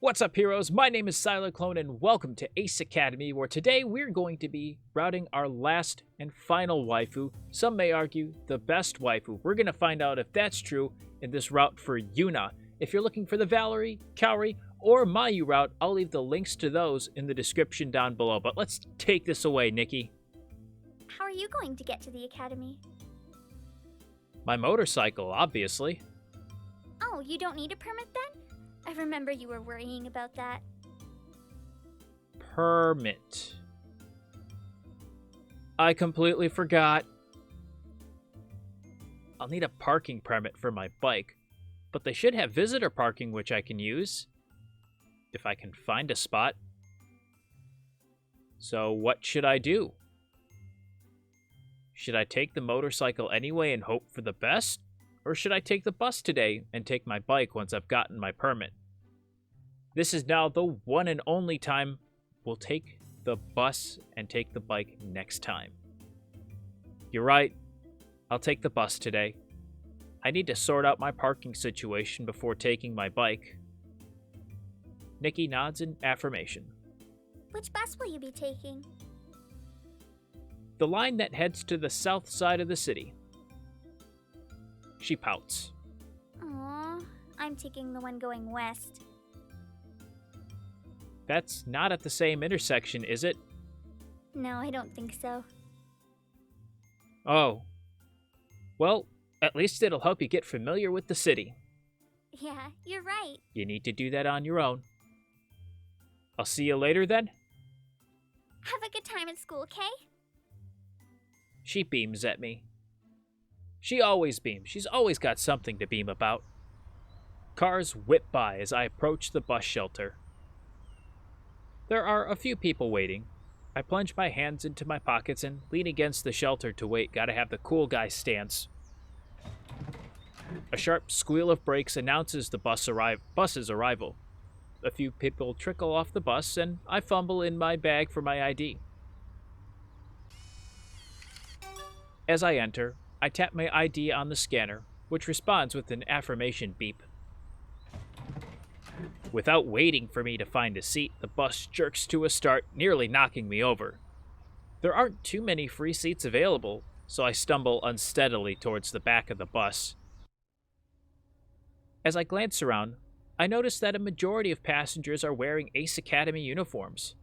What's up, heroes? My name is Sylarclone, and welcome to Ace Academy, where today we're going to be routing our last and final waifu. Some may argue the best waifu. We're going to find out if that's true in this route for Yuna. If you're looking for the Valerie, Kaori, or Mayu route, I'll leave the links to those in the description down below. But let's take this away, Nikki. How are you going to get to the academy? My motorcycle, obviously. Oh, you don't need a permit then? I remember you were worrying about that. Permit. I completely forgot. I'll need a parking permit for my bike, but they should have visitor parking which I can use, if I can find a spot. So what should I do? Should I take the motorcycle anyway and hope for the best? Or should I take the bus today and take my bike once I've gotten my permit? This is now the one and only time we'll take the bus and take the bike next time. You're right. I'll take the bus today. I need to sort out my parking situation before taking my bike. Nikki nods in affirmation. Which bus will you be taking? The line that heads to the south side of the city. She pouts. Aw, I'm taking the one going west. That's not at the same intersection, is it? No, I don't think so. Oh. Well, at least it'll help you get familiar with the city. Yeah, you're right. You need to do that on your own. I'll see you later then. Have a good time at school, okay? She beams at me. She always beams. She's always got something to beam about. Cars whip by as I approach the bus shelter. There are a few people waiting. I plunge my hands into my pockets and lean against the shelter to wait. Gotta have the cool guy stance. A sharp squeal of brakes announces the bus's arrival. A few people trickle off the bus, and I fumble in my bag for my ID. As I enter, I tap my ID on the scanner, which responds with an affirmation beep. Without waiting for me to find a seat, the bus jerks to a start, nearly knocking me over. There aren't too many free seats available, so I stumble unsteadily towards the back of the bus. As I glance around, I notice that a majority of passengers are wearing Ace Academy uniforms.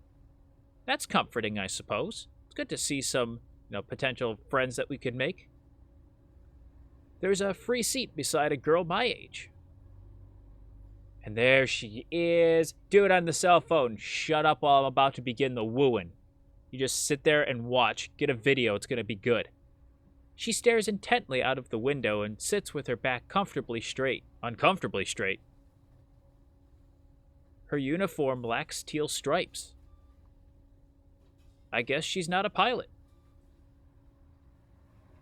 That's comforting, I suppose. It's good to see some, potential friends that we could make. There's a free seat beside a girl my age. And there she is. Do it on the cell phone. Shut up while I'm about to begin the wooing. You just sit there and watch. Get a video. It's going to be good. She stares intently out of the window and sits with her back uncomfortably straight. Her uniform lacks teal stripes. I guess she's not a pilot.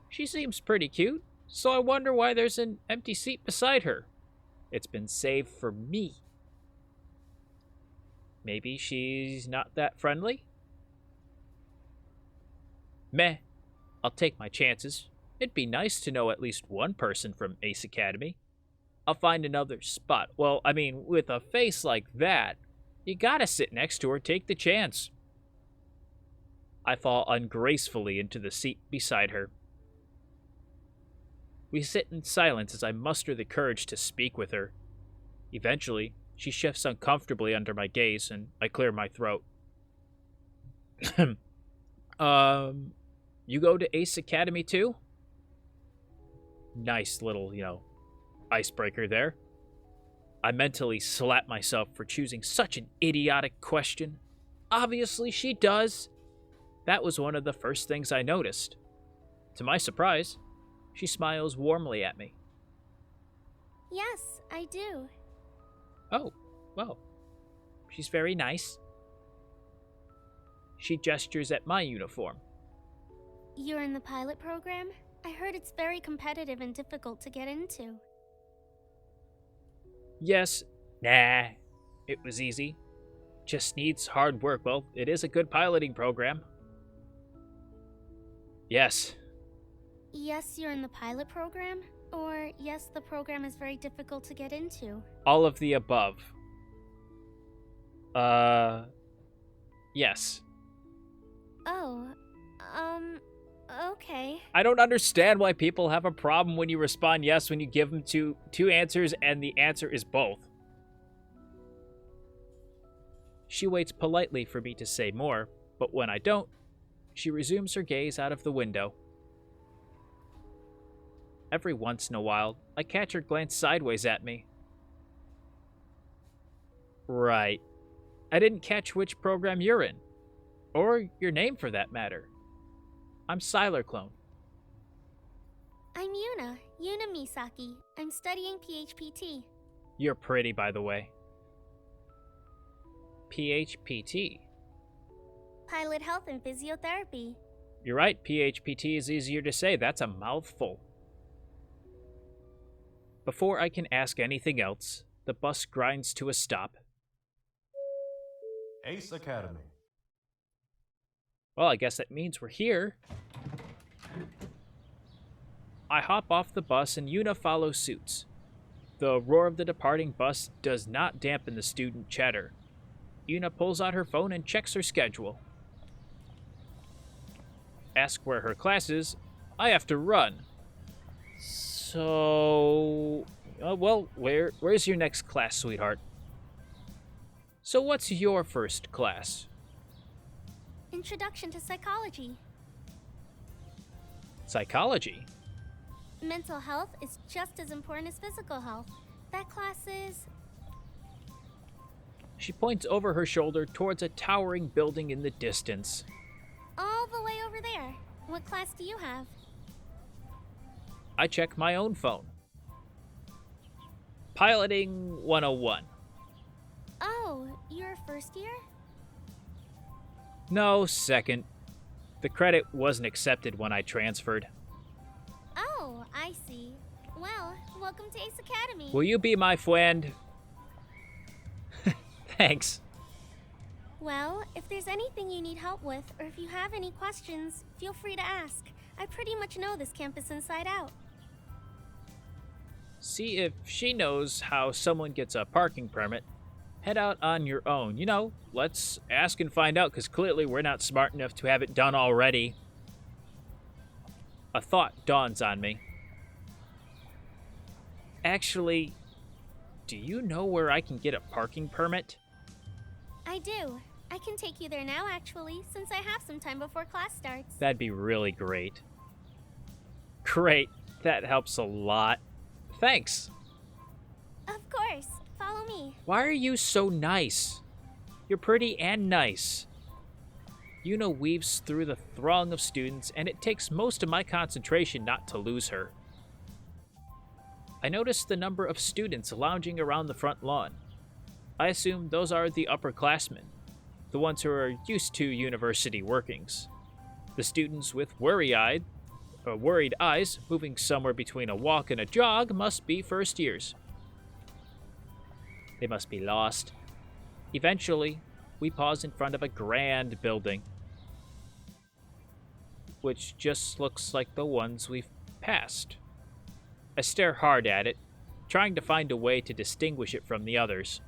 She seems pretty cute. So I wonder why there's an empty seat beside her. It's been saved for me. Maybe she's not that friendly? Meh. I'll take my chances. It'd be nice to know at least one person from Ace Academy. I'll find another spot. Well, with a face like that, you gotta sit next to her, take the chance. I fall ungracefully into the seat beside her. We sit in silence as I muster the courage to speak with her. Eventually, she shifts uncomfortably under my gaze, and I clear my throat. You go to Ace Academy too? Nice little, icebreaker there. I mentally slap myself for choosing such an idiotic question. Obviously she does. That was one of the first things I noticed. To my surprise, she smiles warmly at me. Yes, I do. Oh, well, she's very nice. She gestures at my uniform. You're in the pilot program? I heard it's very competitive and difficult to get into. Yes. Nah. It was easy. Just needs hard work. Well, it is a good piloting program. Yes. Yes, you're in the pilot program? Or yes, the program is very difficult to get into? All of the above. Yes. Oh, okay. I don't understand why people have a problem when you respond yes when you give them two answers and the answer is both. She waits politely for me to say more, but when I don't, she resumes her gaze out of the window. Every once in a while, I catch her glance sideways at me. Right. I didn't catch which program you're in. Or your name for that matter. I'm Sylarclone. I'm Yuna Misaki. I'm studying PHPT. You're pretty, by the way. PHPT. Pilot Health and Physiotherapy. You're right, PHPT is easier to say. That's a mouthful. Before I can ask anything else, the bus grinds to a stop. Ace Academy. Well, I guess that means we're here. I hop off the bus and Yuna follows suit. The roar of the departing bus does not dampen the student chatter. Yuna pulls out her phone and checks her schedule. Ask where her class is. I have to run. So... well, where's your next class, sweetheart? So what's your first class? Introduction to Psychology. Psychology? Mental health is just as important as physical health. That class is... She points over her shoulder towards a towering building in the distance. all the way over there. What class do you have? I check my own phone. Piloting 101. Oh, you're first year? No, second. The credit wasn't accepted when I transferred. Oh, I see. Well, welcome to Ace Academy. Will you be my friend? Thanks. Well, if there's anything you need help with, or if you have any questions, feel free to ask. I pretty much know this campus inside out. See if she knows how someone gets a parking permit. Head out on your own. You know, let's ask and find out, because clearly we're not smart enough to have it done already. A thought dawns on me. Actually, do you know where I can get a parking permit? I do. I can take you there now, actually, since I have some time before class starts. That'd be really great. Great. That helps a lot. Thanks. Of course. Follow me. Why are you so nice? You're pretty and nice. Yuna weaves through the throng of students, and it takes most of my concentration not to lose her. I notice the number of students lounging around the front lawn. I assume those are the upperclassmen, the ones who are used to university workings. The students with worried eyes, moving somewhere between a walk and a jog, must be first years. They must be lost. Eventually, we pause in front of a grand building, which just looks like the ones we've passed. I stare hard at it, trying to find a way to distinguish it from the others.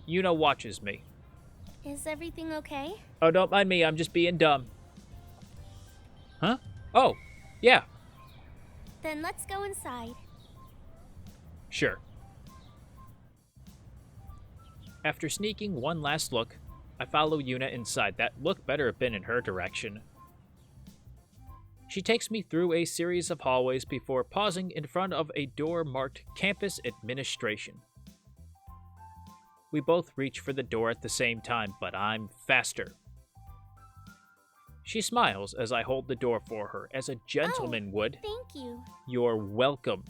Yuna watches me. Is everything okay? Oh, don't mind me, I'm just being dumb. Huh? Oh, yeah, Then let's go inside. sure. After sneaking one last look, I follow Yuna inside. That look better have been in her direction. She takes me through a series of hallways before pausing in front of a door marked Campus Administration. We both reach for the door at the same time, but I'm faster. She smiles as I hold the door for her, as a gentleman would. Thank you. You're welcome.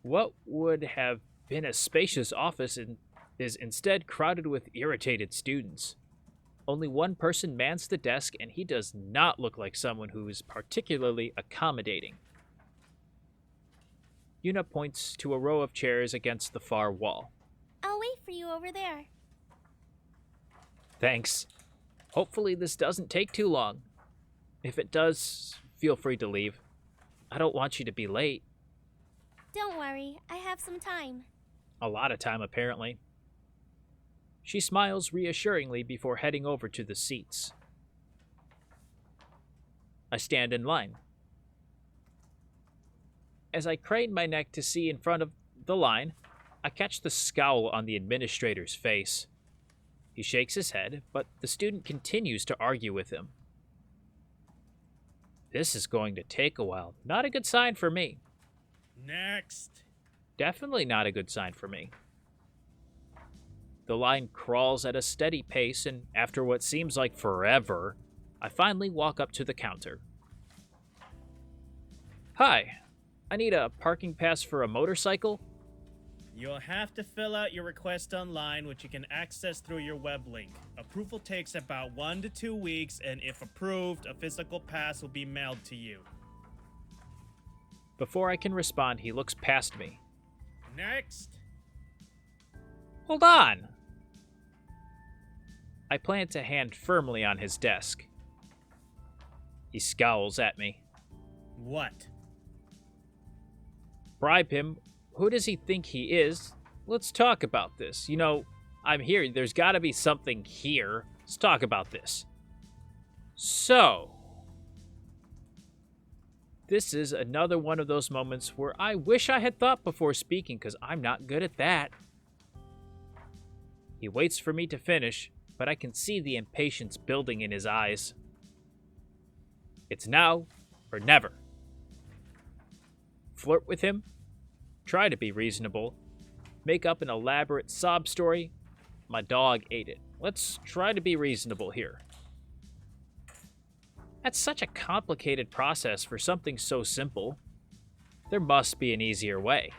What would have been a spacious office is instead crowded with irritated students. Only one person mans the desk, and he does not look like someone who is particularly accommodating. Yuna points to a row of chairs against the far wall. I'll wait for you over there. Thanks. Hopefully this doesn't take too long. If it does, feel free to leave. I don't want you to be late. Don't worry, I have some time. A lot of time, apparently. She smiles reassuringly before heading over to the seats. I stand in line. As I crane my neck to see in front of the line, I catch the scowl on the administrator's face. He shakes his head, but the student continues to argue with him. This is going to take a while. Not a good sign for me. Next. Definitely not a good sign for me. The line crawls at a steady pace, and after what seems like forever, I finally walk up to the counter. Hi, I need a parking pass for a motorcycle. You'll have to fill out your request online, which you can access through your web link. Approval takes about 1 to 2 weeks, and if approved, a physical pass will be mailed to you. Before I can respond, he looks past me. Next. Hold on! I plant a hand firmly on his desk. He scowls at me. What? Bribe him. Who does he think he is? Let's talk about this. You know, I'm here. There's got to be something here. Let's talk about this. So, this is another one of those moments where I wish I had thought before speaking, because I'm not good at that. He waits for me to finish, but I can see the impatience building in his eyes. It's now or never. Flirt with him? Try to be reasonable. Make up an elaborate sob story? My dog ate it. Let's try to be reasonable here. That's such a complicated process for something so simple. There must be an easier way.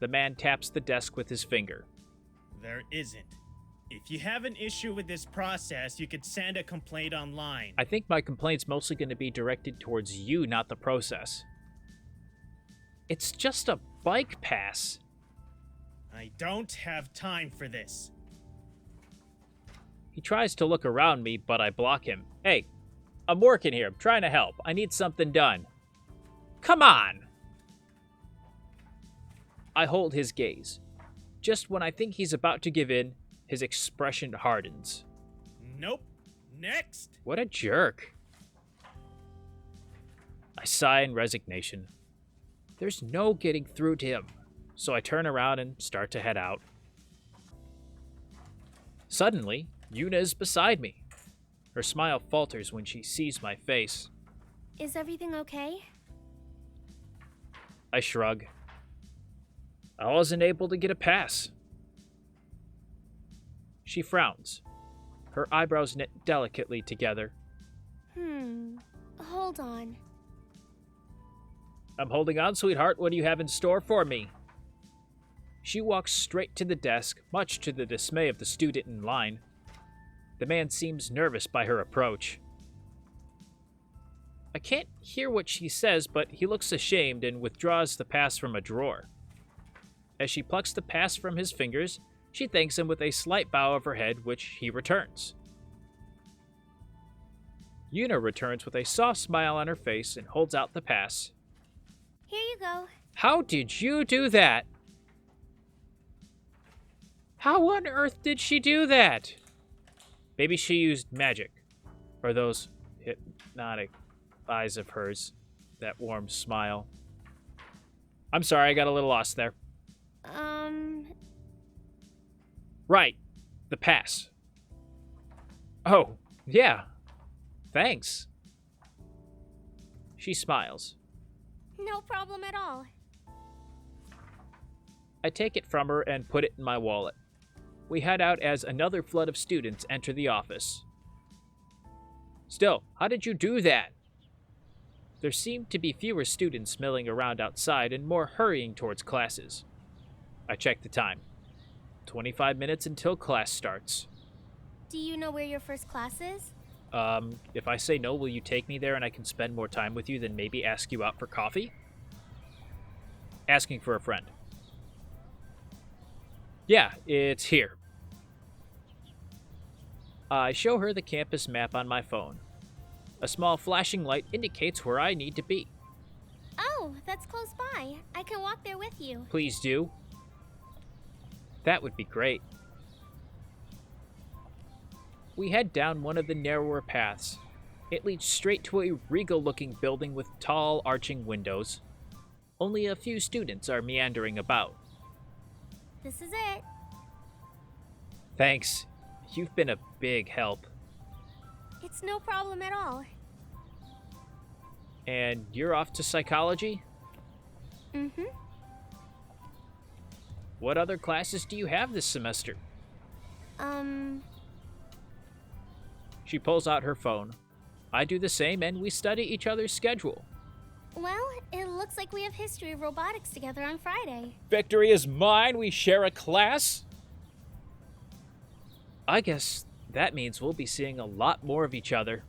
The man taps the desk with his finger. There isn't. If you have an issue with this process, you could send a complaint online. I think my complaint's mostly going to be directed towards you, not the process. It's just a bike pass. I don't have time for this. He tries to look around me, but I block him. Hey, I'm working here. I'm trying to help. I need something done. Come on! I hold his gaze. Just when I think he's about to give in, his expression hardens. Nope. Next. What a jerk. I sigh in resignation. There's no getting through to him, so I turn around and start to head out. Suddenly, Yuna is beside me. Her smile falters when she sees my face. Is everything okay? I shrug. I wasn't able to get a pass. She frowns. Her eyebrows knit delicately together. Hold on. I'm holding on, sweetheart. What do you have in store for me? She walks straight to the desk, much to the dismay of the student in line. The man seems nervous by her approach. I can't hear what she says, but he looks ashamed and withdraws the pass from a drawer. As she plucks the pass from his fingers, she thanks him with a slight bow of her head, which he returns. Yuna returns with a soft smile on her face and holds out the pass. Here you go. How did you do that? How on earth did she do that? Maybe she used magic. Or those hypnotic eyes of hers. That warm smile. I'm sorry, I got a little lost there. Right. The pass. Oh, yeah. Thanks. She smiles. No problem at all. I take it from her and put it in my wallet. We head out as another flood of students enter the office. Still, how did you do that? There seemed to be fewer students milling around outside and more hurrying towards classes. I check the time. 25 minutes until class starts. Do you know where your first class is? If I say no, will you take me there and I can spend more time with you than maybe ask you out for coffee? Asking for a friend. Yeah, it's here. I show her the campus map on my phone. A small flashing light indicates where I need to be. Oh, Oh, that's close by. I can walk there with you. Please do. That would be great. We head down one of the narrower paths. It leads straight to a regal-looking building with tall, arching windows. Only a few students are meandering about. This is it. Thanks. You've been a big help. It's no problem at all. And you're off to psychology? Mm-hmm. What other classes do you have this semester? She pulls out her phone. I do the same, and we study each other's schedule. Well, it looks like we have history of robotics together on Friday. Victory is mine. We share a class. I guess that means we'll be seeing a lot more of each other.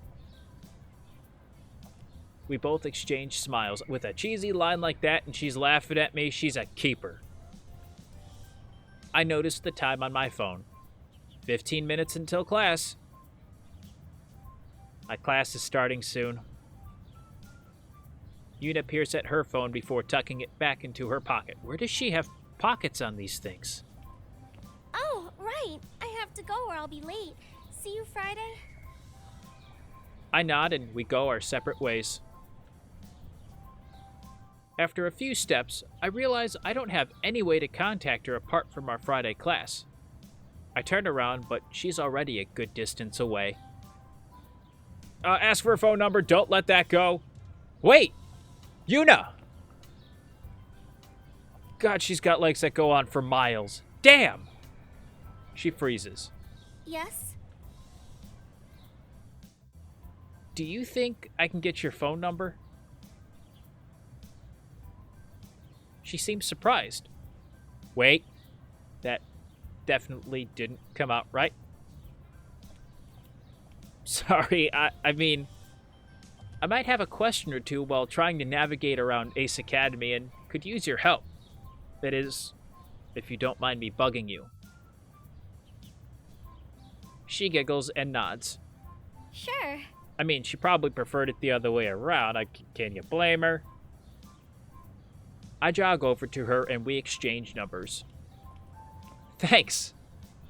We both exchange smiles. With a cheesy line like that and she's laughing at me, she's a keeper. I noticed the time on my phone. 15 minutes until class. My class is starting soon. Yuna peers at her phone before tucking it back into her pocket. Where does she have pockets on these things? Oh, right. I have to go or I'll be late. See you Friday. I nod and we go our separate ways. After a few steps, I realize I don't have any way to contact her apart from our Friday class. I turn around, but she's already a good distance away. Ask for a phone number, don't let that go. Wait! Yuna! God, she's got legs that go on for miles. Damn! She freezes. Yes? Do you think I can get your phone number? She seems surprised. Wait, that definitely didn't come out right. Sorry, I mean, I might have a question or two while trying to navigate around Ace Academy and could use your help. That is, if you don't mind me bugging you. She giggles and nods. Sure. I mean, she probably preferred it the other way around. Can you blame her? I jog over to her and we exchange numbers. Thanks.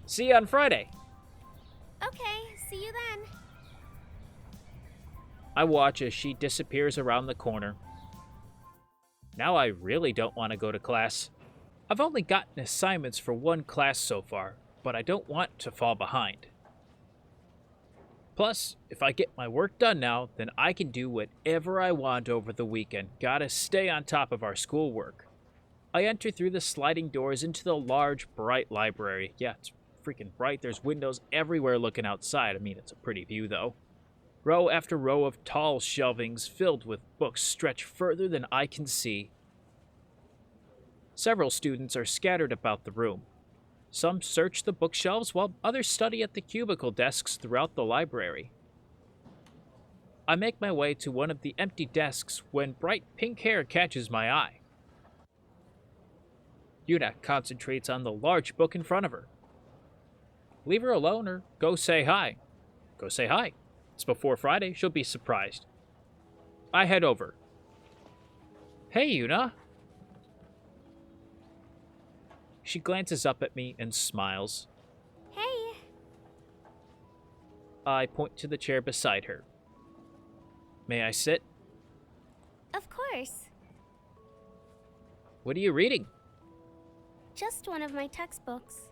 See you on Friday. Okay, see you then. I watch as she disappears around the corner. Now I really don't want to go to class. I've only gotten assignments for one class so far, but I don't want to fall behind. Plus, if I get my work done now, then I can do whatever I want over the weekend. Gotta stay on top of our schoolwork. I enter through the sliding doors into the large, bright library. Yeah, it's freaking bright. There's windows everywhere looking outside. I mean, it's a pretty view, though. Row after row of tall shelvings filled with books stretch further than I can see. Several students are scattered about the room. Some search the bookshelves while others study at the cubicle desks throughout the library. I make my way to one of the empty desks when bright pink hair catches my eye. Yuna concentrates on the large book in front of her. Leave her alone or go say hi. Go say hi. It's before Friday, she'll be surprised. I head over. Hey, Yuna. She glances up at me and smiles. Hey. I point to the chair beside her. May I sit? Of course. What are you reading? Just one of my textbooks.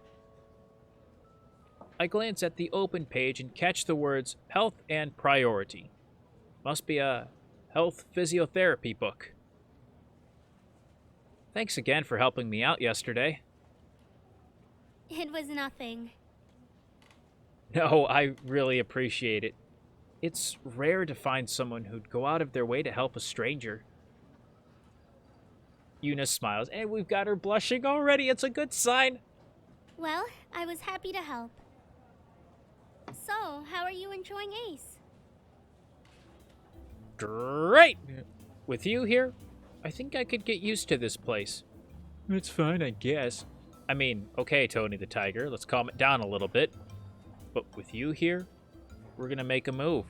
I glance at the open page and catch the words health and priority. Must be a health physiotherapy book. Thanks again for helping me out yesterday. It was nothing. No, I really appreciate it. It's rare to find someone who'd go out of their way to help a stranger. Yuna smiles, and we've got her blushing already. It's a good sign. Well, I was happy to help. So, how are you enjoying Ace? Great! With you here, I think I could get used to this place. It's fine, I guess. I mean, okay, Tony the Tiger, let's calm it down a little bit. But with you here, we're gonna make a move.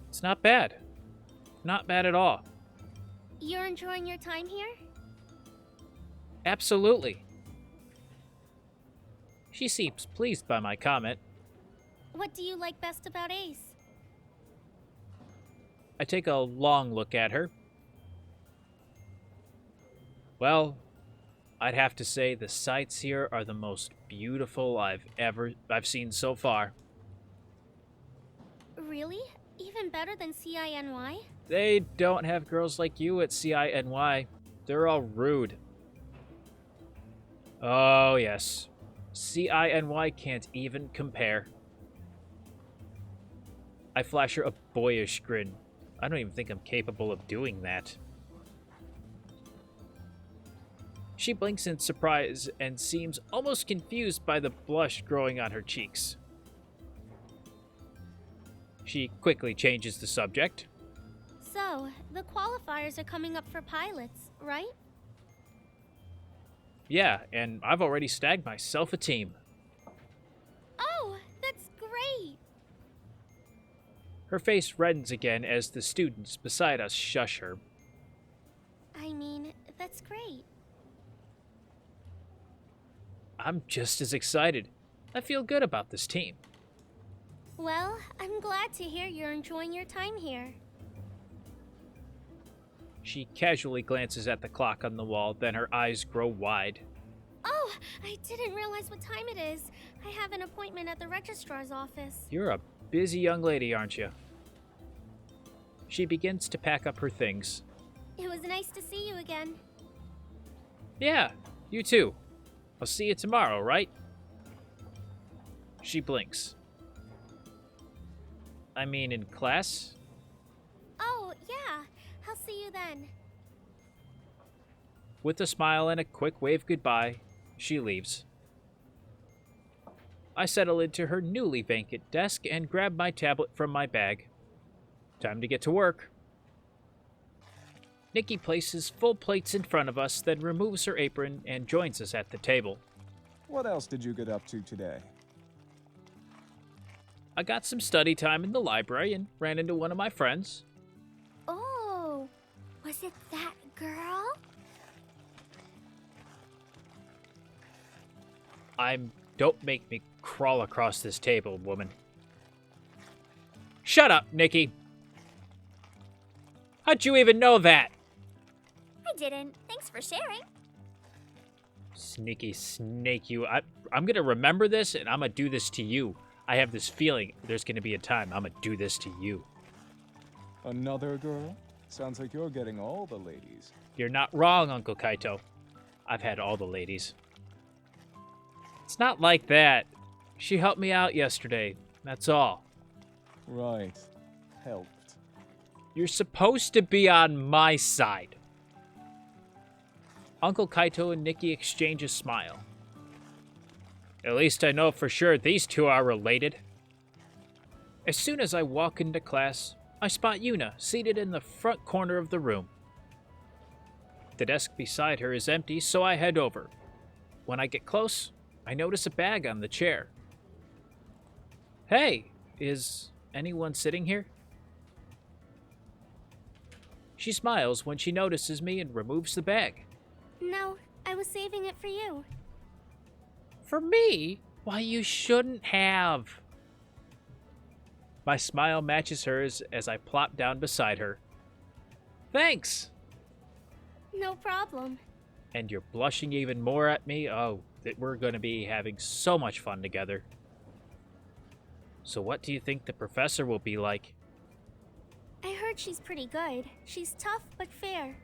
It's not bad. Not bad at all. You're enjoying your time here? Absolutely. She seems pleased by my comment. What do you like best about Ace? I take a long look at her. Well, I'd have to say the sights here are the most beautiful I've seen so far. Really? Even better than CINY? They don't have girls like you at CINY. They're all rude. Oh, yes. CINY can't even compare. I flash her a boyish grin. I don't even think I'm capable of doing that. She blinks in surprise and seems almost confused by the blush growing on her cheeks. She quickly changes the subject. So, the qualifiers are coming up for pilots, right? Yeah, and I've already snagged myself a team. Oh, that's great! Her face reddens again as the students beside us shush her. I mean, that's great. I'm just as excited. I feel good about this team. Well, I'm glad to hear you're enjoying your time here. She casually glances at the clock on the wall, then her eyes grow wide. Oh, I didn't realize what time it is. I have an appointment at the registrar's office. You're a busy young lady, aren't you? She begins to pack up her things. It was nice to see you again. Yeah, you too. I'll see you tomorrow, right? She blinks. I mean, in class? Oh, yeah. I'll see you then. With a smile and a quick wave goodbye, she leaves. I settle into her newly vacant desk and grab my tablet from my bag. Time to get to work. Nikki places full plates in front of us, then removes her apron and joins us at the table. What else did you get up to today? I got some study time in the library and ran into one of my friends. Oh, was it that girl? Don't make me crawl across this table, woman. Shut up, Nikki. How'd you even know that? I didn't. Thanks for sharing. Sneaky snake, you. I'm gonna remember this, and I'm gonna do this to you. I have this feeling there's gonna be a time I'm gonna do this to you. Another girl? Sounds like you're getting all the ladies. You're not wrong, Uncle Kaito. I've had all the ladies. It's not like that. She helped me out yesterday. That's all. Right. Helped. You're supposed to be on my side. Uncle Kaito and Nikki exchange a smile. At least I know for sure these two are related. As soon as I walk into class, I spot Yuna seated in the front corner of the room. The desk beside her is empty, so I head over. When I get close, I notice a bag on the chair. Hey, is anyone sitting here? She smiles when she notices me and removes the bag. No, I was saving it for you. For me? Why, you shouldn't have. My smile matches hers as I plop down beside her. Thanks! No problem. And you're blushing even more at me? Oh, that we're going to be having so much fun together. So what do you think the professor will be like? I heard she's pretty good. She's tough but fair.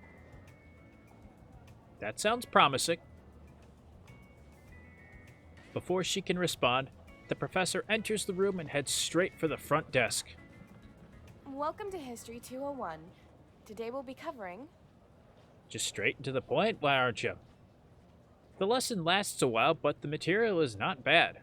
That sounds promising. Before she can respond, the professor enters the room and heads straight for the front desk. Welcome to History 201. Today we'll be covering... Just straight to the point, why aren't you? The lesson lasts a while, but the material is not bad.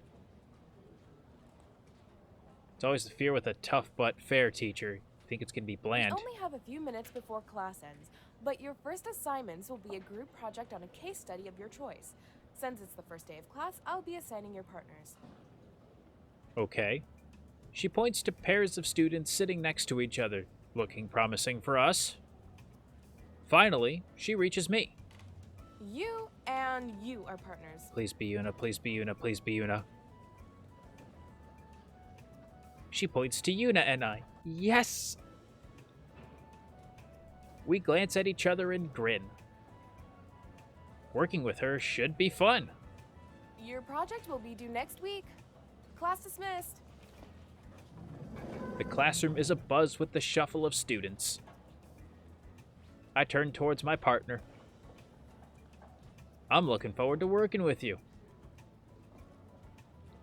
It's always the fear with a tough but fair teacher. Think it's going to be bland. We only have a few minutes before class ends, but your first assignments will be a group project on a case study of your choice. Since it's the first day of class, I'll be assigning your partners. Okay. She points to pairs of students sitting next to each other, looking promising for us. Finally, she reaches me. You and you are partners. Please be Yuna, please be Yuna, please be Yuna. She points to Yuna and I. Yes! We glance at each other and grin. Working with her should be fun. Your project will be due next week. Class dismissed. The classroom is abuzz with the shuffle of students. I turn towards my partner. I'm looking forward to working with you.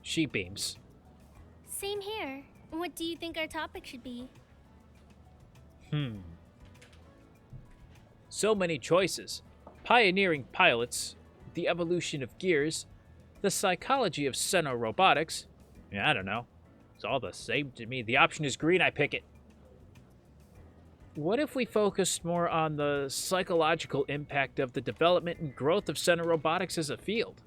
She beams. Same here. What do you think our topic should be? So many choices. Pioneering pilots, the evolution of gears, the psychology of Cenorobotics. Yeah, I don't know. It's all the same to me. The option is green, I pick it. What if we focused more on the psychological impact of the development and growth of Cenorobotics as a field?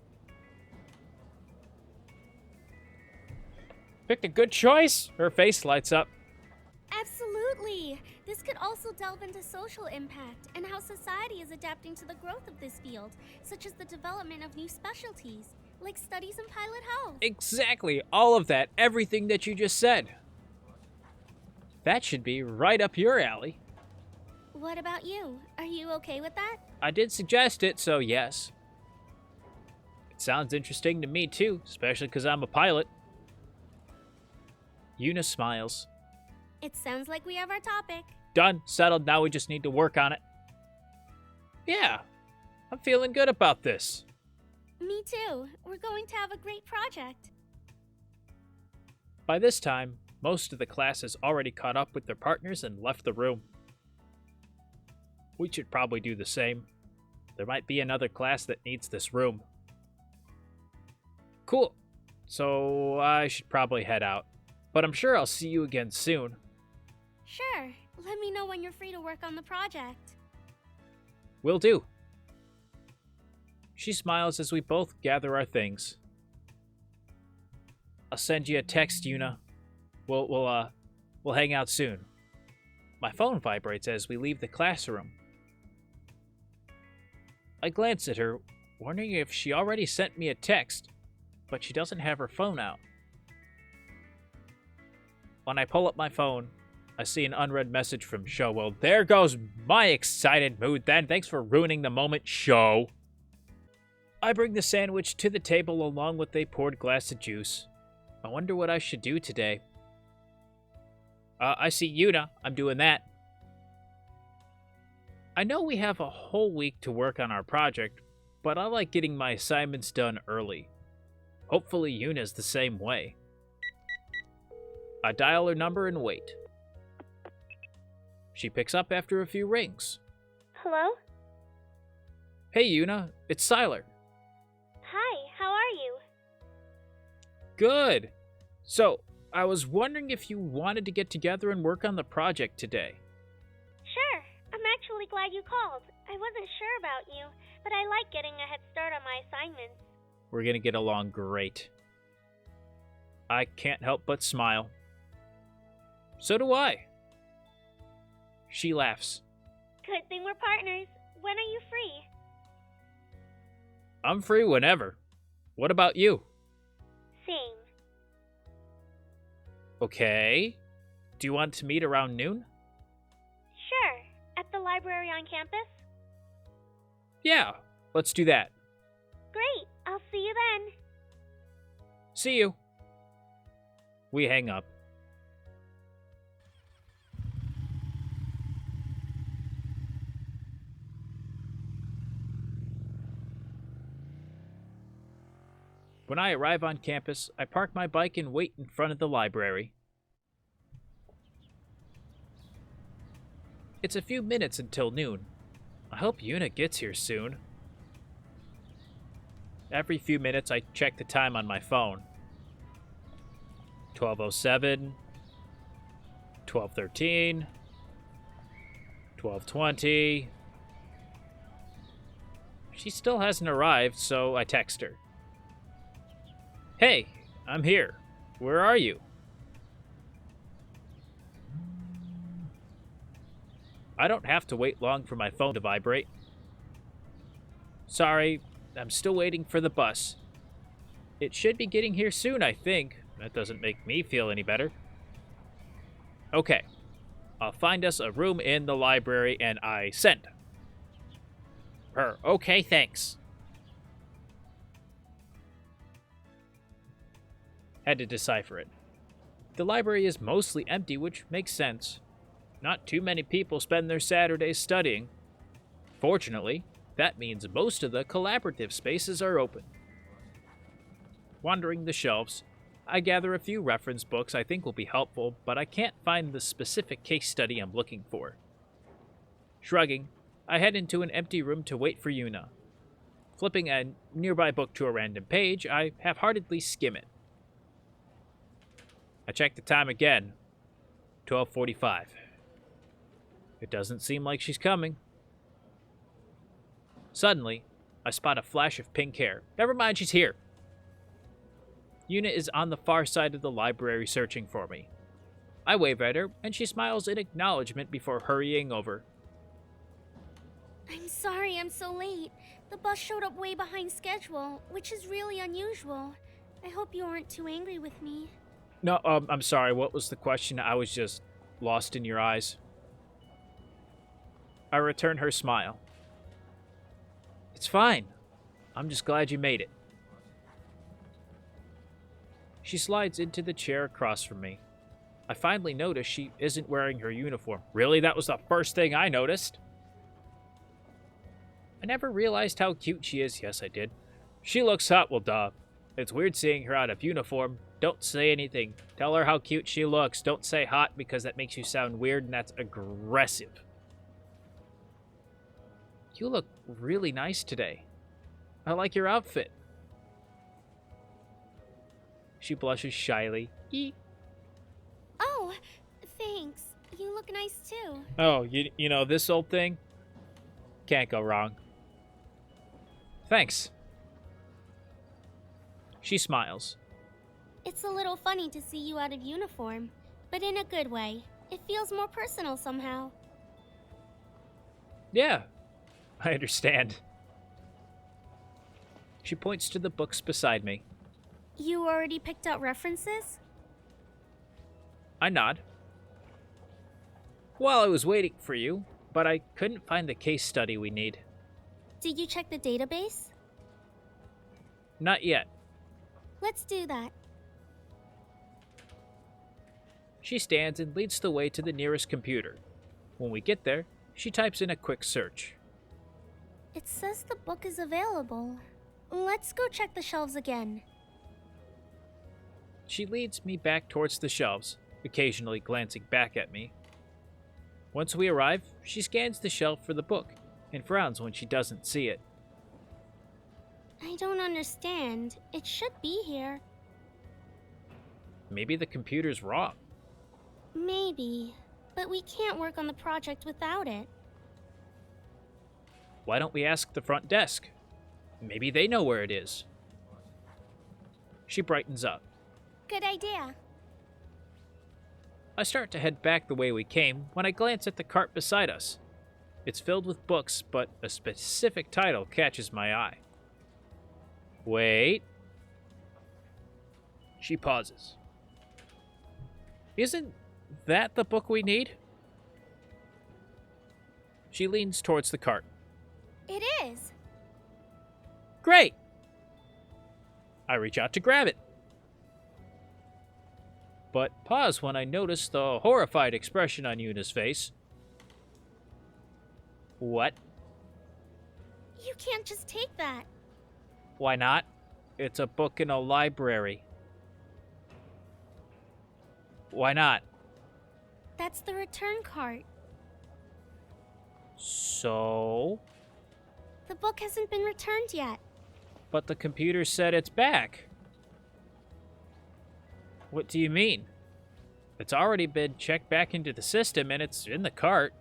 Picked a good choice. Her face lights up. Absolutely! This could also delve into social impact and how society is adapting to the growth of this field, such as the development of new specialties, like studies in pilot health. Exactly. All of that. Everything that you just said. That should be right up your alley. What about you? Are you okay with that? I did suggest it, so yes. It sounds interesting to me too, especially because I'm a pilot. Yuna smiles. It sounds like we have our topic. Done. Settled. Now we just need to work on it. Yeah. I'm feeling good about this. Me too. We're going to have a great project. By this time, most of the class has already caught up with their partners and left the room. We should probably do the same. There might be another class that needs this room. Cool. So I should probably head out. But I'm sure I'll see you again soon. Sure. Let me know when you're free to work on the project. Will do. She smiles as we both gather our things. I'll send you a text, Yuna. We'll hang out soon. My phone vibrates as we leave the classroom. I glance at her, wondering if she already sent me a text, but she doesn't have her phone out. When I pull up my phone, I see an unread message from Sho. Well, there goes my excited mood then. Thanks for ruining the moment, Sho. I bring the sandwich to the table along with a poured glass of juice. I wonder what I should do today. I see Yuna. I'm doing that. I know we have a whole week to work on our project, but I like getting my assignments done early. Hopefully Yuna's the same way. I dial her number and wait. She picks up after a few rings. Hello? Hey Yuna, it's Sylar. Hi, how are you? Good. So, I was wondering if you wanted to get together and work on the project today. Sure. I'm actually glad you called. I wasn't sure about you, but I like getting a head start on my assignments. We're gonna get along great. I can't help but smile. So do I. She laughs. Good thing we're partners. When are you free? I'm free whenever. What about you? Same. Okay. Do you want to meet around noon? Sure. At the library on campus? Yeah, let's do that. Great. I'll see you then. See you. We hang up. When I arrive on campus, I park my bike and wait in front of the library. It's a few minutes until noon. I hope Yuna gets here soon. Every few minutes I check the time on my phone. 12:07, 12:13, 12:20. She still hasn't arrived, so I text her. Hey, I'm here. Where are you? I don't have to wait long for my phone to vibrate. Sorry, I'm still waiting for the bus. It should be getting here soon, I think. That doesn't make me feel any better. Okay, I'll find us a room in the library and I send. Her, okay, thanks. Had to decipher it. The library is mostly empty, which makes sense. Not too many people spend their Saturdays studying. Fortunately, that means most of the collaborative spaces are open. Wandering the shelves, I gather a few reference books I think will be helpful, but I can't find the specific case study I'm looking for. Shrugging, I head into an empty room to wait for Yuna. Flipping a nearby book to a random page, I half-heartedly skim it. I check the time again. 12:45. It doesn't seem like she's coming. Suddenly, I spot a flash of pink hair. Never mind, she's here. Yuna is on the far side of the library searching for me. I wave at her, and she smiles in acknowledgement before hurrying over. I'm sorry I'm so late. The bus showed up way behind schedule, which is really unusual. I hope you aren't too angry with me. No, I'm sorry, what was the question? I was just lost in your eyes. I return her smile. It's fine. I'm just glad you made it. She slides into the chair across from me. I finally notice she isn't wearing her uniform. Really? That was the first thing I noticed? I never realized how cute she is. Yes, I did. She looks hot, well, duh. It's weird seeing her out of uniform. Don't say anything. Tell her how cute she looks. Don't say hot because that makes you sound weird and that's aggressive. You look really nice today. I like your outfit. She blushes shyly. Eek. Oh, thanks. You look nice too. Oh, you know this old thing? Can't go wrong. Thanks. She smiles. It's a little funny to see you out of uniform, but in a good way. It feels more personal somehow. Yeah, I understand. She points to the books beside me. You already picked out references? I nod. Well, I was waiting for you, but I couldn't find the case study we need. Did you check the database? Not yet. Let's do that. She stands and leads the way to the nearest computer. When we get there, she types in a quick search. It says the book is available. Let's go check the shelves again. She leads me back towards the shelves, occasionally glancing back at me. Once we arrive, she scans the shelf for the book and frowns when she doesn't see it. I don't understand. It should be here. Maybe the computer's wrong. Maybe, but we can't work on the project without it. Why don't we ask the front desk? Maybe they know where it is. She brightens up. Good idea. I start to head back the way we came when I glance at the cart beside us. It's filled with books, but a specific title catches my eye. Wait. She pauses. Isn't that the book we need? She leans towards the cart. It is. Great! I reach out to grab it. But pause when I notice the horrified expression on Yuna's face. What? You can't just take that. Why not? It's a book in a library. Why not? That's the return cart. So? The book hasn't been returned yet. But the computer said it's back. What do you mean? It's already been checked back into the system and it's in the cart.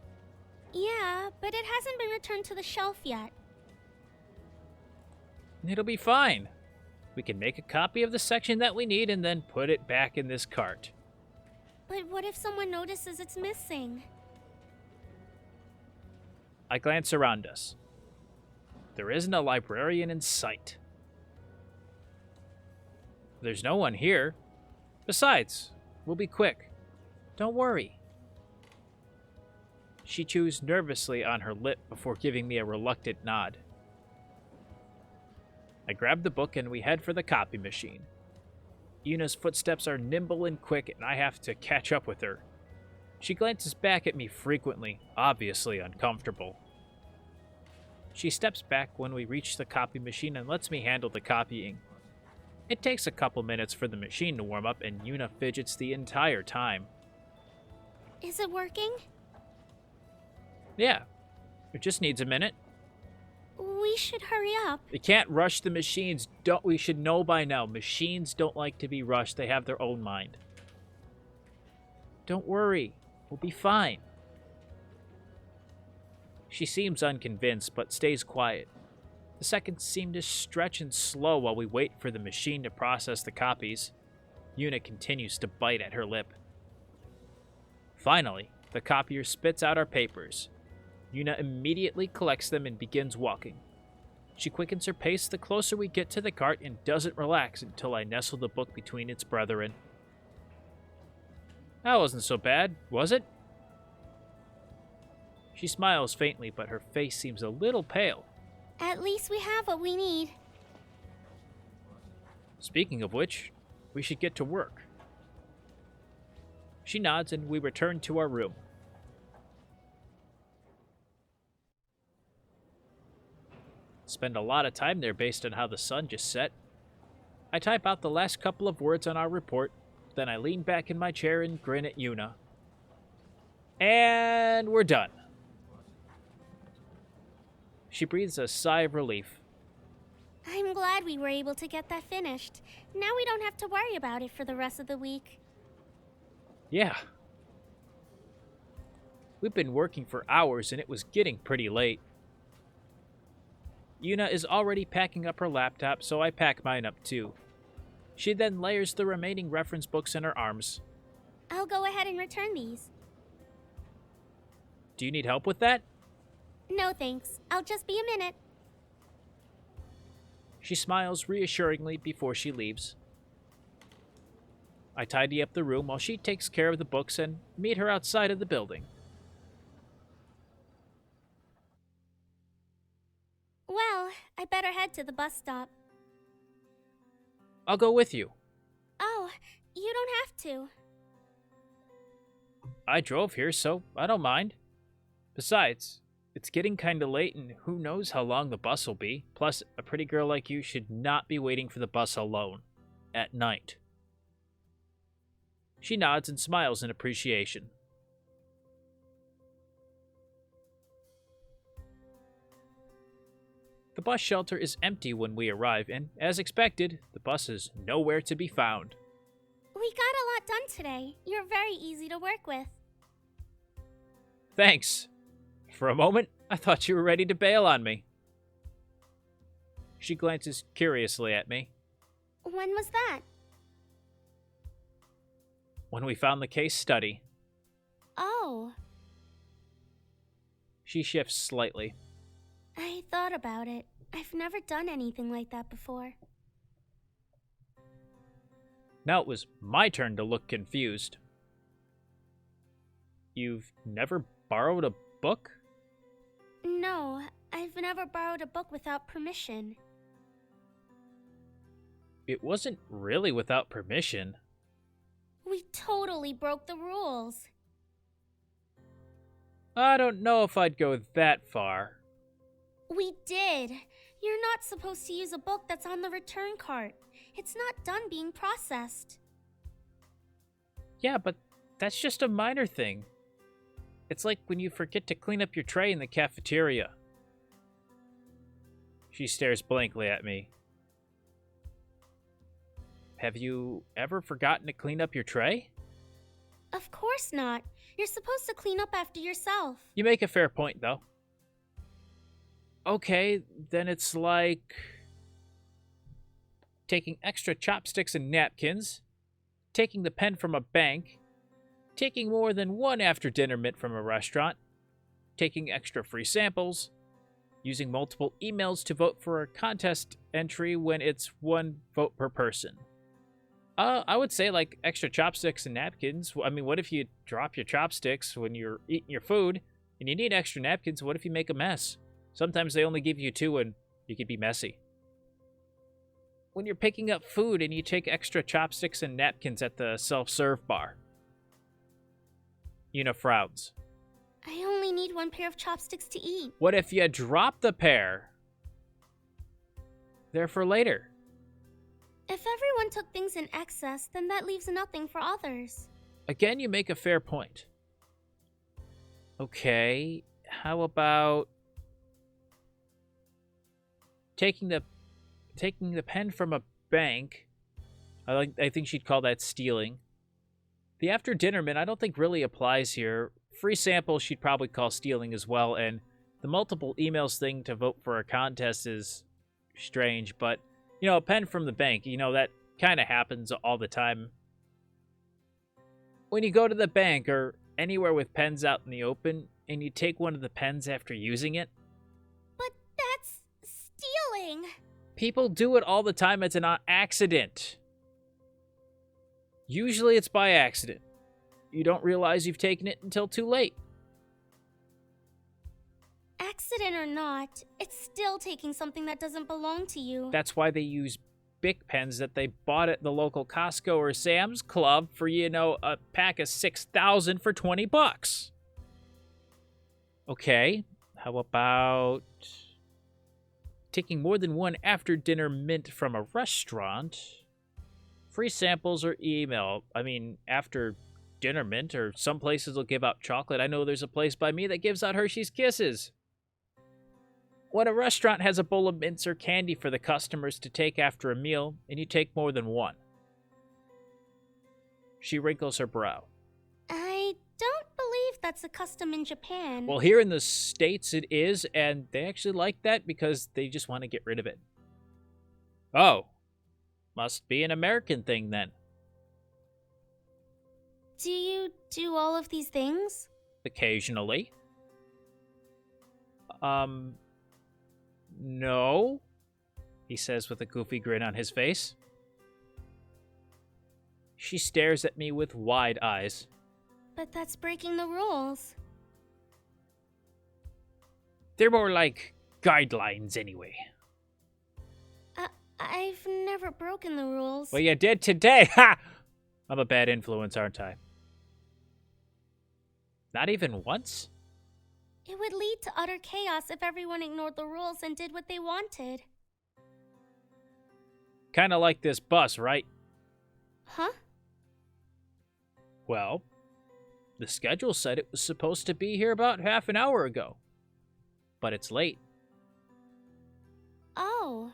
Yeah, but it hasn't been returned to the shelf yet. It'll be fine. We can make a copy of the section that we need and then put it back in this cart. But what if someone notices it's missing? I glance around us. There isn't a librarian in sight. There's no one here. Besides, we'll be quick. Don't worry. She chews nervously on her lip before giving me a reluctant nod. I grab the book and we head for the copy machine. Yuna's footsteps are nimble and quick, and I have to catch up with her. She glances back at me frequently, obviously uncomfortable. She steps back when we reach the copy machine and lets me handle the copying. It takes a couple minutes for the machine to warm up, and Yuna fidgets the entire time. Is it working? Yeah, it just needs a minute. We should hurry up. You can't rush the machines. We should know by now. Machines don't like to be rushed. They have their own mind. Don't worry. We'll be fine. She seems unconvinced, but stays quiet. The seconds seem to stretch and slow while we wait for the machine to process the copies. Yuna continues to bite at her lip. Finally, the copier spits out our papers. Yuna immediately collects them and begins walking. She quickens her pace the closer we get to the cart and doesn't relax until I nestle the book between its brethren. That wasn't so bad, was it? She smiles faintly, but her face seems a little pale. At least we have what we need. Speaking of which, we should get to work. She nods and we return to our room. Spend a lot of time there based on how the sun just set. I type out the last couple of words on our report, then I lean back in my chair and grin at Yuna. And we're done. She breathes a sigh of relief. I'm glad we were able to get that finished. Now we don't have to worry about it for the rest of the week. Yeah. We've been working for hours and it was getting pretty late. Yuna is already packing up her laptop, so I pack mine up too. She then layers the remaining reference books in her arms. I'll go ahead and return these. Do you need help with that? No thanks. I'll just be a minute. She smiles reassuringly before she leaves. I tidy up the room while she takes care of the books and meet her outside of the building. Well, I better head to the bus stop. I'll go with you. Oh, you don't have to. I drove here, so I don't mind. Besides, it's getting kinda late and who knows how long the bus will be. Plus, a pretty girl like you should not be waiting for the bus alone. At night. She nods and smiles in appreciation. The bus shelter is empty when we arrive, and as expected, the bus is nowhere to be found. We got a lot done today. You're very easy to work with. Thanks. For a moment, I thought you were ready to bail on me. She glances curiously at me. When was that? When we found the case study. Oh, She shifts slightly. I thought about it. I've never done anything like that before. Now it was my turn to look confused. You've never borrowed a book? No, I've never borrowed a book without permission. It wasn't really without permission. We totally broke the rules. I don't know if I'd go that far. We did. You're not supposed to use a book that's on the return cart. It's not done being processed. Yeah, but that's just a minor thing. It's like when you forget to clean up your tray in the cafeteria. She stares blankly at me. Have you ever forgotten to clean up your tray? Of course not. You're supposed to clean up after yourself. You make a fair point, though. Okay, then it's like taking extra chopsticks and napkins, taking the pen from a bank, taking more than one after-dinner mint from a restaurant, taking extra free samples, using multiple emails to vote for a contest entry when it's one vote per person. I would say like extra chopsticks and napkins. I mean, what if you drop your chopsticks when you're eating your food and you need extra napkins? What if you make a mess? Sometimes they only give you 2 and you could be messy. When you're picking up food and you take extra chopsticks and napkins at the self-serve bar. Yuna frowns. I only need 1 pair of chopsticks to eat. What if you drop the pair? They're for later. If everyone took things in excess, then that leaves nothing for others. Again, you make a fair point. Okay, how about taking the pen from a bank? I think she'd call that stealing. The after dinner mint I don't think really applies here. Free samples she'd probably call stealing as well, and the multiple emails thing to vote for a contest is strange, but you know, a pen from the bank, you know, that kind of happens all the time. When you go to the bank or anywhere with pens out in the open and you take one of the pens after using it. But that's stealing. People do it all the time. It's an accident. Usually it's by accident. You don't realize you've taken it until too late. Accident or not, it's still taking something that doesn't belong to you. That's why they use Bic pens that they bought at the local Costco or Sam's Club for, you know, a pack of 6,000 for $20. Okay, how about taking more than 1 after-dinner mint from a restaurant? Free samples or email. I mean, after-dinner mint, or some places will give out chocolate. I know there's a place by me that gives out Hershey's Kisses. When a restaurant has a bowl of mints or candy for the customers to take after a meal, and you take more than 1. She wrinkles her brow. I don't believe that's a custom in Japan. Well, here in the States it is, and they actually like that because they just want to get rid of it. Oh, must be an American thing then. Do you do all of these things? Occasionally. No, he says with a goofy grin on his face. She stares at me with wide eyes. But that's breaking the rules. They're more like guidelines anyway. I've never broken the rules. Well, you did today. Ha! I'm a bad influence, aren't I? Not even once? It would lead to utter chaos if everyone ignored the rules and did what they wanted. Kinda like this bus, right? Huh? Well, the schedule said it was supposed to be here about half an hour ago. But it's late. Oh.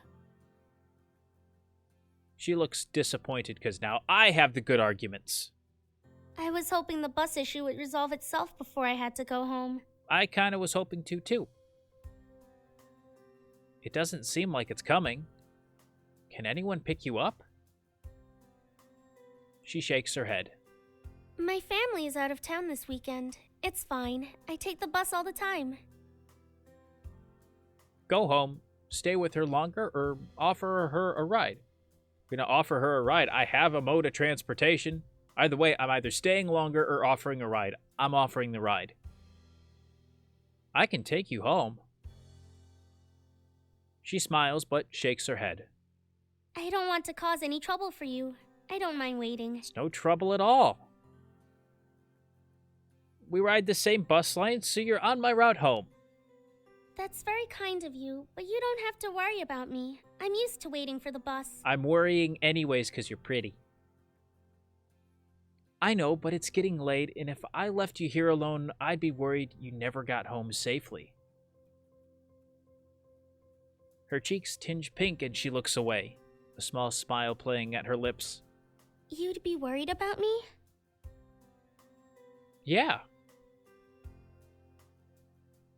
She looks disappointed because now I have the good arguments. I was hoping the bus issue would resolve itself before I had to go home. I kinda was hoping to, too. It doesn't seem like it's coming. Can anyone pick you up? She shakes her head. My family is out of town this weekend. It's fine. I take the bus all the time. Go home, stay with her longer, or offer her a ride. Gonna offer her a ride. I have a mode of transportation. Either way, I'm either staying longer or offering a ride. I'm offering the ride. I can take you home. She smiles but shakes her head. I don't want to cause any trouble for you. I don't mind waiting. It's no trouble at all. We ride the same bus line, so you're on my route home. That's very kind of you, but you don't have to worry about me. I'm used to waiting for the bus. I'm worrying anyways because you're pretty. I know, but it's getting late, and if I left you here alone, I'd be worried you never got home safely. Her cheeks tinge pink and she looks away, a small smile playing at her lips. You'd be worried about me? Yeah.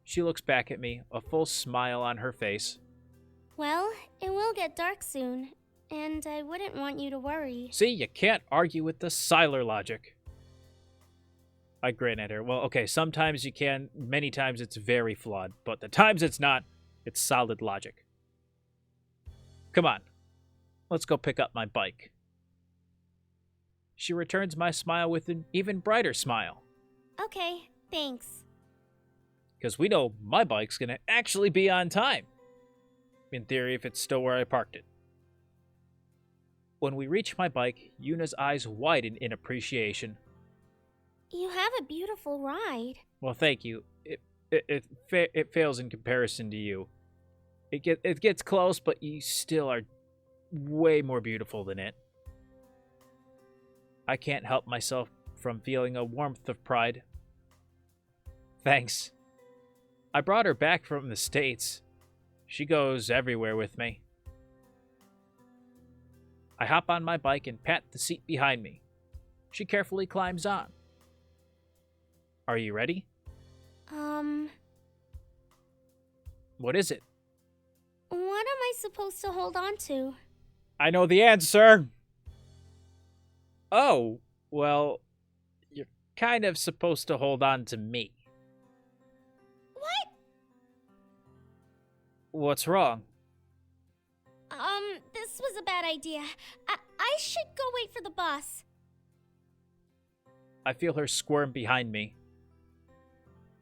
She looks back at me, a full smile on her face. Well, it will get dark soon, and I wouldn't want you to worry. See, you can't argue with the Sylar logic. I grin at her. Well, okay, sometimes you can, many times it's very flawed, but the times it's not, it's solid logic. Come on, let's go pick up my bike. She returns my smile with an even brighter smile. Okay, thanks. Because we know my bike's gonna actually be on time. In theory, if it's still where I parked it. When we reach my bike, Yuna's eyes widen in appreciation. You have a beautiful ride. Well, thank you. It fails in comparison to you. It gets close, but you still are way more beautiful than it. I can't help myself from feeling a warmth of pride. Thanks. I brought her back from the States. She goes everywhere with me. I hop on my bike and pat the seat behind me. She carefully climbs on. Are you ready? What is it? What am I supposed to hold on to? I know the answer! Oh, well, you're kind of supposed to hold on to me. What? What's wrong? This was a bad idea. I should go wait for the bus. I feel her squirm behind me.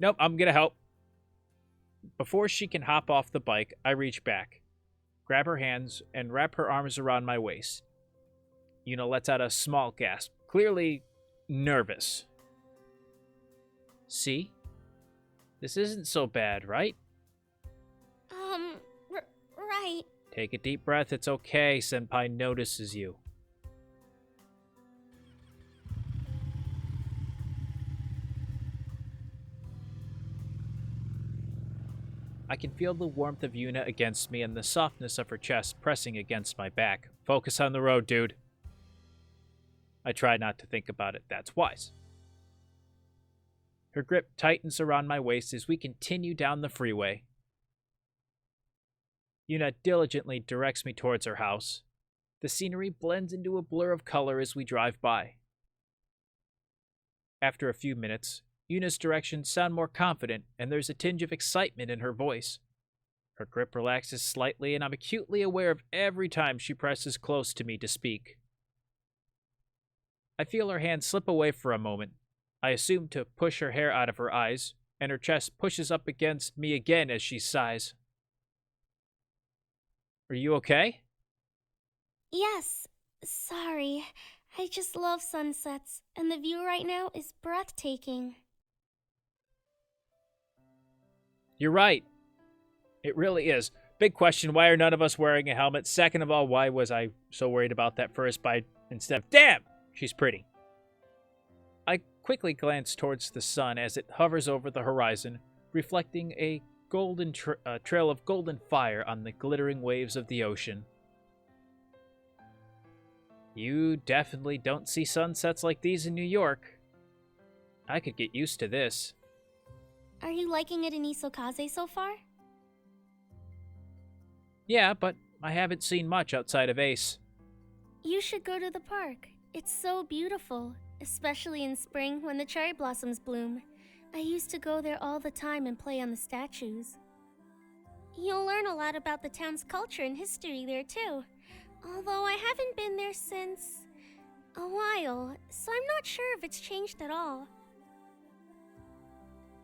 Nope, I'm gonna help. Before she can hop off the bike, I reach back, grab her hands, and wrap her arms around my waist. Yuna lets out a small gasp, clearly nervous. See? This isn't so bad, right? Right. Take a deep breath, it's okay, Senpai notices you. I can feel the warmth of Yuna against me and the softness of her chest pressing against my back. Focus on the road, dude. I try not to think about it, that's wise. Her grip tightens around my waist as we continue down the freeway. Yuna diligently directs me towards her house. The scenery blends into a blur of color as we drive by. After a few minutes, Yuna's directions sound more confident, and there's a tinge of excitement in her voice. Her grip relaxes slightly, and I'm acutely aware of every time she presses close to me to speak. I feel her hand slip away for a moment. I assume to push her hair out of her eyes, and her chest pushes up against me again as she sighs. Are you okay? Yes. Sorry. I just love sunsets, and the view right now is breathtaking. You're right. It really is. Big question, why are none of us wearing a helmet? Second of all, why was I so worried about that first bite instead of, damn, she's pretty. I quickly glance towards the sun as it hovers over the horizon, reflecting a golden trail of golden fire on the glittering waves of the ocean. You definitely don't see sunsets like these in New York. I could get used to this. Are you liking it in Isokaze so far? Yeah, but I haven't seen much outside of Ace. You should go to the park. It's so beautiful, especially in spring when the cherry blossoms bloom. I used to go there all the time and play on the statues. You'll learn a lot about the town's culture and history there too. Although I haven't been there since a while, so I'm not sure if it's changed at all.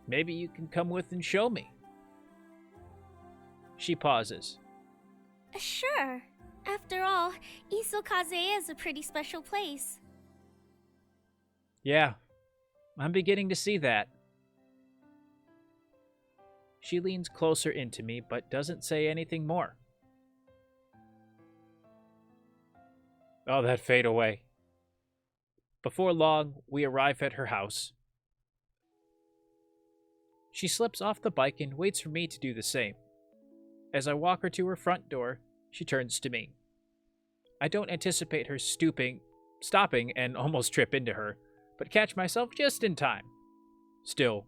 Maybe you can come with and show me. She pauses. Sure. After all, Isokaze is a pretty special place. Yeah, I'm beginning to see that. She leans closer into me, but doesn't say anything more. Oh, that fade away. Before long, we arrive at her house. She slips off the bike and waits for me to do the same. As I walk her to her front door, she turns to me. I don't anticipate her stopping and almost trip into her, but catch myself just in time. Still,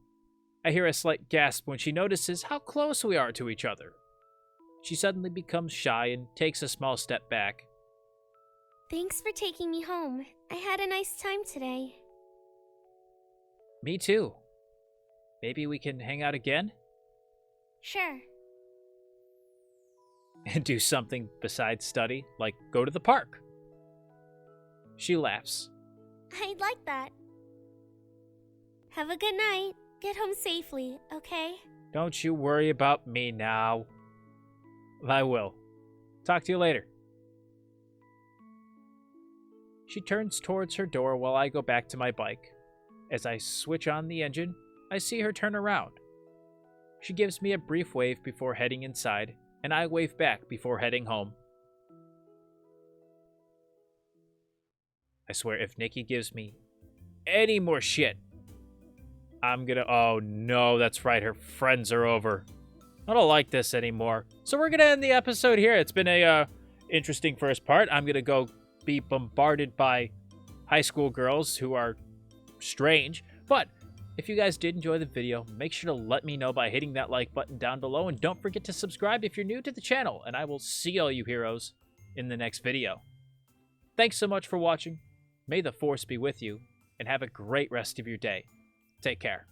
I hear a slight gasp when she notices how close we are to each other. She suddenly becomes shy and takes a small step back. Thanks for taking me home. I had a nice time today. Me too. Maybe we can hang out again? Sure. And do something besides study, like go to the park. She laughs. I'd like that. Have a good night. Get home safely, okay? Don't you worry about me now. I will. Talk to you later. She turns towards her door while I go back to my bike. As I switch on the engine, I see her turn around. She gives me a brief wave before heading inside, and I wave back before heading home. I swear if Nikki gives me any more shit, I'm gonna... Oh no, that's right, her friends are over. I don't like this anymore. So we're gonna end the episode here. It's been a interesting first part. I'm gonna go be bombarded by high school girls who are strange. But if you guys did enjoy the video, make sure to let me know by hitting that like button down below. And don't forget to subscribe if you're new to the channel. And I will see all you heroes in the next video. Thanks so much for watching. May the Force be with you. And have a great rest of your day. Take care.